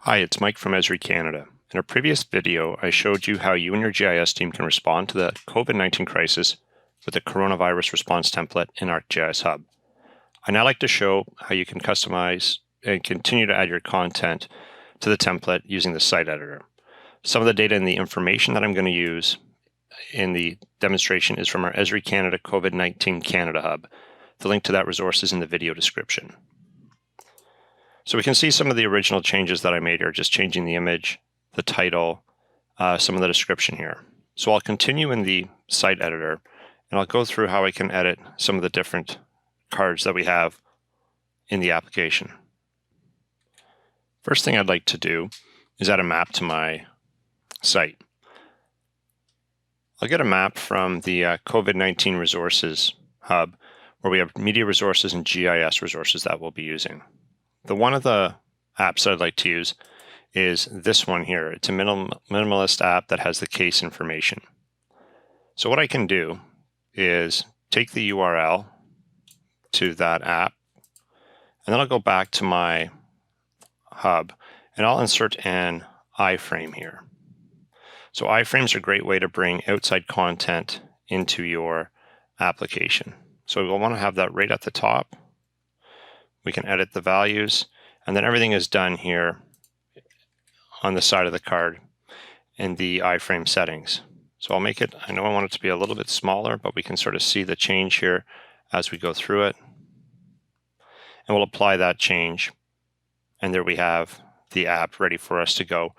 Hi, it's Mike from Esri Canada. In a previous video, I showed you how you and your GIS team can respond to the COVID-19 crisis with the coronavirus response template in ArcGIS Hub. I now like to show how you can customize and continue to add your content to the template using the site editor. Some of the data and the information that I'm going to use in the demonstration is from our Esri Canada COVID-19 Canada Hub. The link to that resource is in the video description. So we can see some of the original changes that I made here, just changing the image, the title, some of the description here. So I'll continue in the site editor, and I'll go through how I can edit some of the different cards that we have in the application. First thing I'd like to do is add a map to my site. I'll get a map from the COVID-19 Resources Hub, where we have media resources and GIS resources that we'll be using. One of the apps that I'd like to use is this one here. It's a minimalist app that has the case information. So what I can do is take the URL to that app, and then I'll go back to my hub, and I'll insert an iframe here. So iframes are a great way to bring outside content into your application. So we'll want to have that right at the top. We can edit the values, and then everything is done here on the side of the card in the iframe settings. So I'll make it, I know I want it to be a little bit smaller, but we can sort of see the change here as we go through it. And we'll apply that change. And there we have the app ready for us to go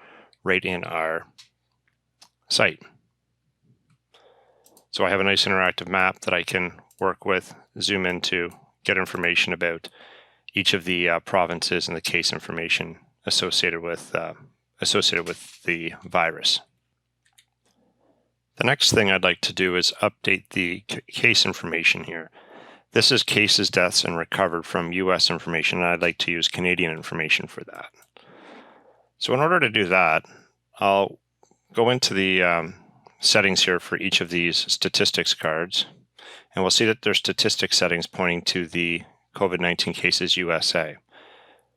right in our site. So I have a nice interactive map that I can work with, zoom into, get information about each of the provinces and the case information associated with the virus. The next thing I'd like to do is update the case information here. This is cases, deaths, and recovered from U.S. information, and I'd like to use Canadian information for that. So in order to do that, I'll go into the settings here for each of these statistics cards, and we'll see that there's statistics settings pointing to the COVID-19 cases USA.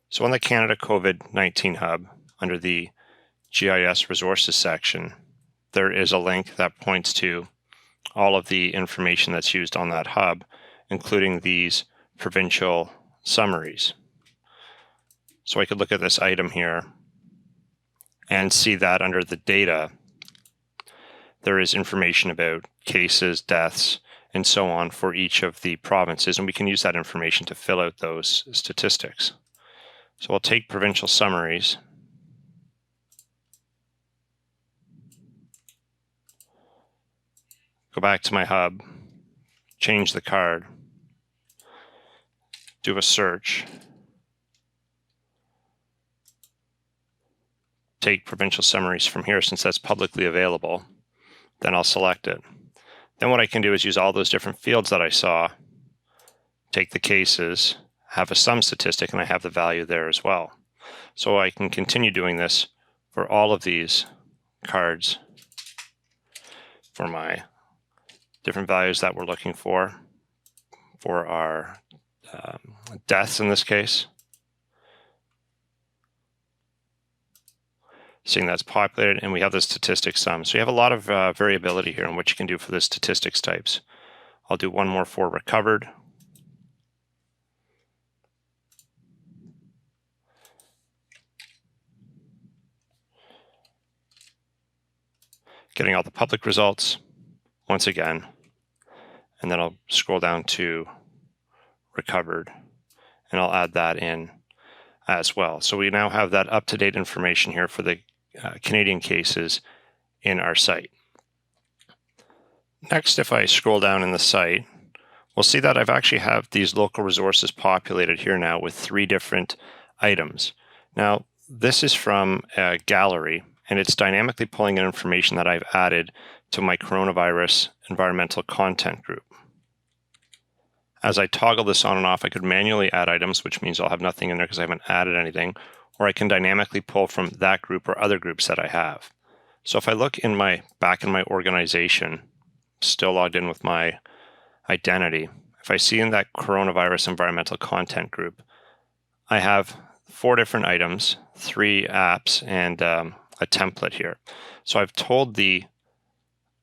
So on the Canada COVID-19 Hub, under the GIS resources section, there is a link that points to all of the information that's used on that hub, including these provincial summaries. So I could look at this item here and see that under the data, there is information about cases, deaths, and so on for each of the provinces, and we can use that information to fill out those statistics. So I'll take provincial summaries, go back to my hub, change the card, do a search, take provincial summaries from here since that's publicly available, then I'll select it. Then what I can do is use all those different fields that I saw, take the cases, have a sum statistic, and I have the value there as well. So I can continue doing this for all of these cards for my different values that we're looking for our deaths in this case. Seeing that's populated, and we have the statistics sum. So you have a lot of variability here in what you can do for the statistics types. I'll do one more for recovered. Getting all the public results once again, and then I'll scroll down to recovered, and I'll add that in as well. So we now have that up-to-date information here for the Canadian cases in our site. Next, if I scroll down in the site, we'll see that I've actually have these local resources populated here now with 3 different items. Now, this is from a gallery, and it's dynamically pulling in information that I've added to my coronavirus environmental content group. As I toggle this on and off, I could manually add items, which means I'll have nothing in there because I haven't added anything, or I can dynamically pull from that group or other groups that I have. So if I look back in my organization, still logged in with my identity, if I see in that coronavirus environmental content group, I have 4 different items, 3 apps, and a template here. So I've told the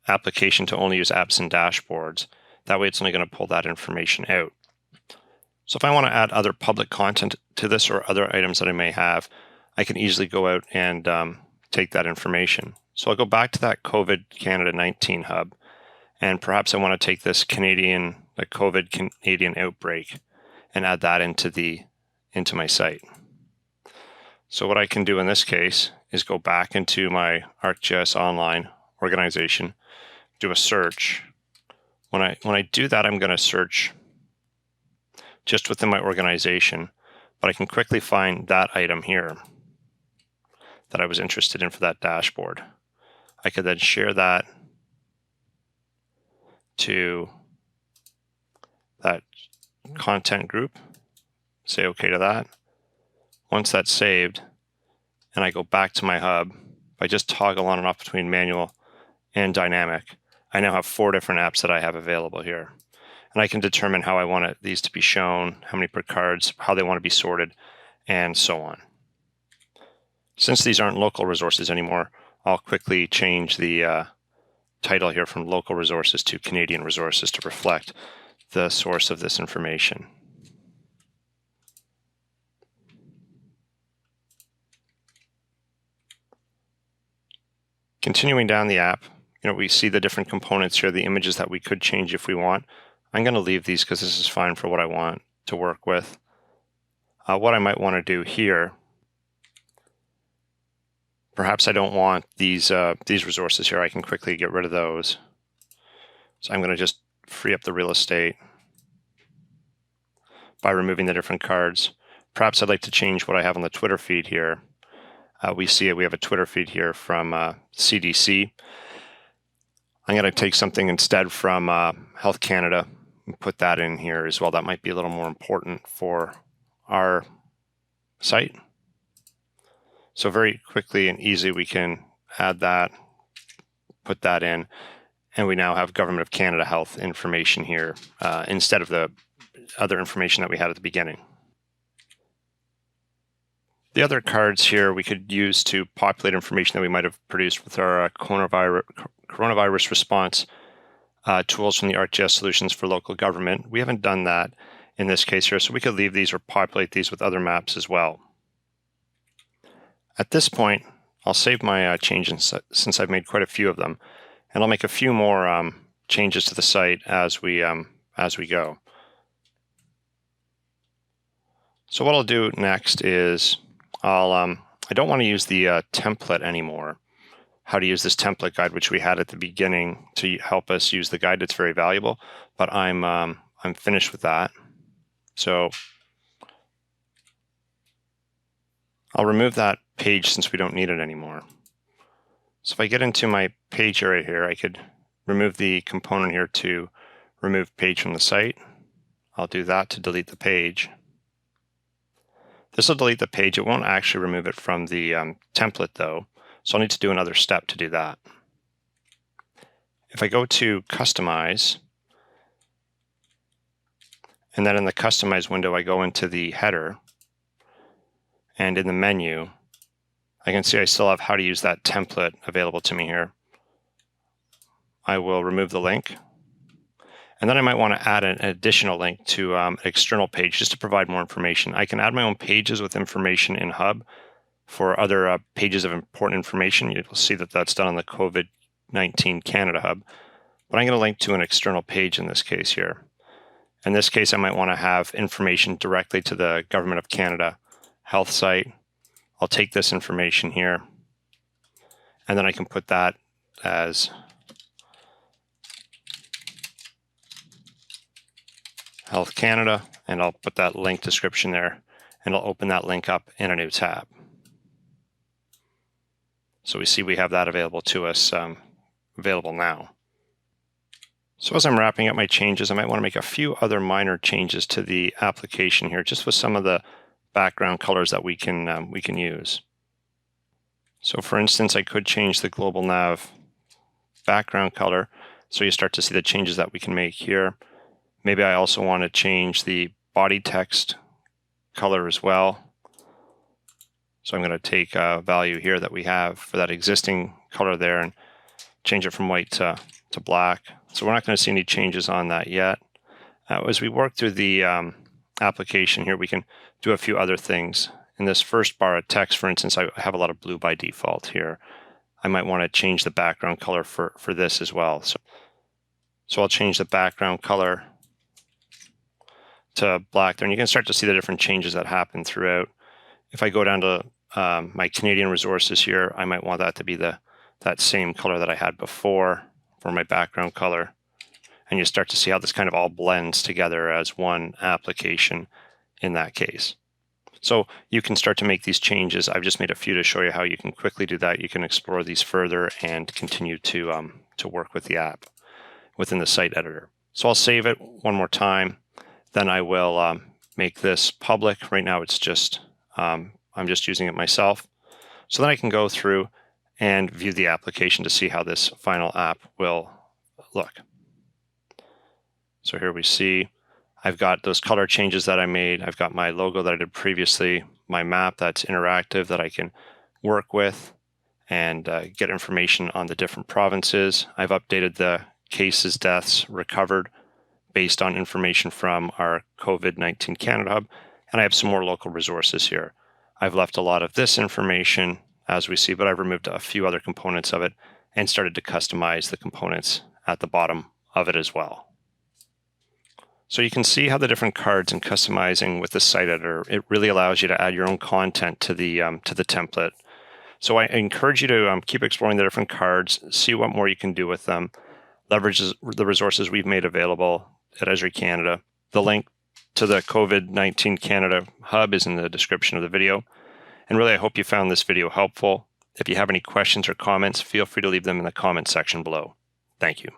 application to only use apps and dashboards. That way it's only going to pull that information out. So if I want to add other public content to this or other items that I may have, I can easily go out and take that information. So I'll go back to that COVID Canada-19 hub, and perhaps I want to take this COVID Canadian outbreak and add that into my site. So what I can do in this case is go back into my ArcGIS Online organization, do a search. When I do that, I'm going to search just within my organization, but I can quickly find that item here that I was interested in for that dashboard. I could then share that to that content group, say OK to that. Once that's saved, and I go back to my hub, if I just toggle on and off between manual and dynamic, I now have 4 different apps that I have available here. And I can determine how I want these to be shown, how many per cards, how they want to be sorted, and so on. Since these aren't local resources anymore, I'll quickly change the title here from local resources to Canadian resources to reflect the source of this information. Continuing down the app, we see the different components here, the images that we could change if we want. I'm going to leave these because this is fine for what I want to work with. What I might want to do here, perhaps I don't want these resources here. I can quickly get rid of those. So I'm going to just free up the real estate by removing the different cards. Perhaps I'd like to change what I have on the Twitter feed here. We have a Twitter feed here from CDC. I'm going to take something instead from Health Canada and put that in here as well. That might be a little more important for our site. So very quickly and easily we can add that, put that in, and we now have Government of Canada health information here instead of the other information that we had at the beginning. The other cards here we could use to populate information that we might have produced with our coronavirus response tools from the ArcGIS Solutions for Local Government. We haven't done that in this case here, so we could leave these or populate these with other maps as well. At this point, I'll save my changes since I've made quite a few of them, and I'll make a few more changes to the site as we go. So what I'll do next is I don't want to use the template anymore. How to use this template guide, which we had at the beginning to help us use the guide. It's very valuable, but I'm finished with that. So I'll remove that page since we don't need it anymore. So if I get into my page area here, I could remove the component here to remove page from the site. I'll do that to delete the page. This will delete the page. It won't actually remove it from the template though. So I'll need to do another step to do that. If I go to Customize, and then in the Customize window, I go into the header, and in the menu, I can see I still have how to use that template available to me here. I will remove the link, and then I might want to add an additional link to an external page just to provide more information. I can add my own pages with information in Hub for other pages of important information. You'll see that that's done on the COVID-19 Canada Hub. But I'm going to link to an external page in this case here. In this case, I might want to have information directly to the Government of Canada health site. I'll take this information here, and then I can put that as Health Canada, and I'll put that link description there, and I'll open that link up in a new tab. So we see we have that available to us, available now. So as I'm wrapping up my changes, I might want to make a few other minor changes to the application here, just with some of the background colors that we can use. So for instance, I could change the global nav background color, so you start to see the changes that we can make here. Maybe I also want to change the body text color as well. So I'm going to take a value here that we have for that existing color there and change it from white to black. So we're not going to see any changes on that yet. As we work through the application here, we can do a few other things. In this first bar of text, for instance, I have a lot of blue by default here. I might want to change the background color for this as well. So I'll change the background color to black there, and you can start to see the different changes that happen throughout. If I go down to my Canadian resources here, I might want that to be that same color that I had before for my background color. And you start to see how this kind of all blends together as one application in that case. So you can start to make these changes. I've just made a few to show you how you can quickly do that. You can explore these further and continue to work with the app within the site editor. So I'll save it one more time. Then I will make this public. Right now it's just, I'm just using it myself. So then I can go through and view the application to see how this final app will look. So here we see I've got those color changes that I made. I've got my logo that I did previously, my map that's interactive that I can work with and get information on the different provinces. I've updated the cases, deaths, recovered based on information from our COVID-19 Canada Hub, and I have some more local resources here. I've left a lot of this information, as we see, but I've removed a few other components of it and started to customize the components at the bottom of it as well. So you can see how the different cards and customizing with the site editor, it really allows you to add your own content to the template. So I encourage you to keep exploring the different cards, see what more you can do with them, leverage the resources we've made available at Esri Canada. The link to the COVID-19 Canada Hub is in the description of the video. And really, I hope you found this video helpful. If you have any questions or comments, feel free to leave them in the comment section below. Thank you.